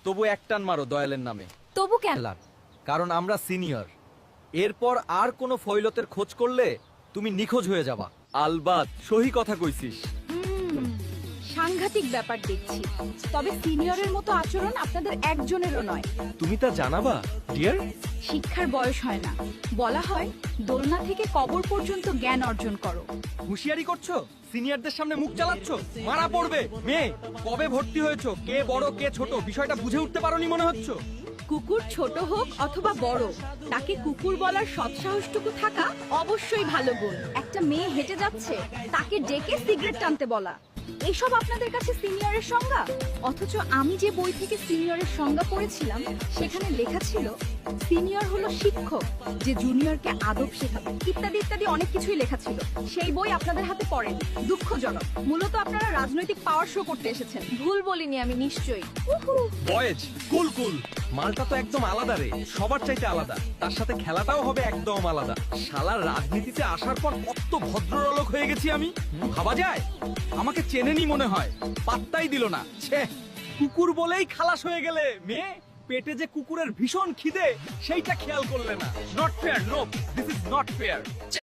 তবু একটান মারো দয়ালের নামে। তবু কেন? কারণ আমরা সিনিয়র। এরপর আর কোনো ফয়লতের খোঁজ করলে তুমি নিখোঁজ হয়ে যাবা। আলবাত সহি কথা কইছিস। সাংঘাতিক ব্যাপার দেখছি। তবে সিনিয়রের মতো আচরণ আপনাদের একজনেরও নয়। তুমি তা জানাবা ডিয়ার। শিক্ষার বয়স হয় না, বলা হয় দোলনা থেকে কবর পর্যন্ত জ্ঞান অর্জন করো। হুঁশিয়ারি করছো, সিনিয়রদের সামনে মুখ চালাচ্ছ, মারা পড়বে। মেয়ে, কবে ভর্তি হয়েছো, কে বড় কে ছোট বিষয়টা বুঝে উঠতে পারোনি মনে হচ্ছে। কুকুর ছোট হোক অথবা বড়, তাকে কুকুর বলার সৎসাহসটুকু থাকা অবশ্যই ভালো গুণ। একটা মেয়ে হেঁটে যাচ্ছে, তাকে ডেকে সিগারেট টানতে বলা, এসব আপনাদের কাছে সিনিয়রের সংজ্ঞা? অথচ আমি যে বই থেকে সিনিয়রের সংজ্ঞা পড়েছিলাম সেখানে লেখা ছিল সিনিয়র হলো শিক্ষক যে জুনিয়রকে আদব শেখাবে, ইত্যাদি ইত্যাদি অনেক কিছুই লেখা ছিল। সেই বই আপনাদের হাতে পড়েনি, দুঃখজনক। মূলত আপনারা রাজনৈতিক পাওয়ার শো করতে এসেছেন। ভুল বলিনি আমি নিশ্চয়ই। বয়েজ কুল কুল, মালটা তো একদম আলাদা রে, সবার চাইতে আলাদা। তার সাথে খেলাটাও হবে একদম আলাদা। শালার রাজনীতিতে আসার পর কত ভদ্রলোক হয়ে গেছি আমি, ভাবা যায়? আমাকে চেনেনি মনে হয়, পাত্তাই দিল না। ছে, কুকুর বলেই খালাস হয়ে গেলে। মেয়ে, পেটে যে কুকুরের ভীষণ খিদে সেইটা খেয়াল করলে না। Not fair, no, this is not fair.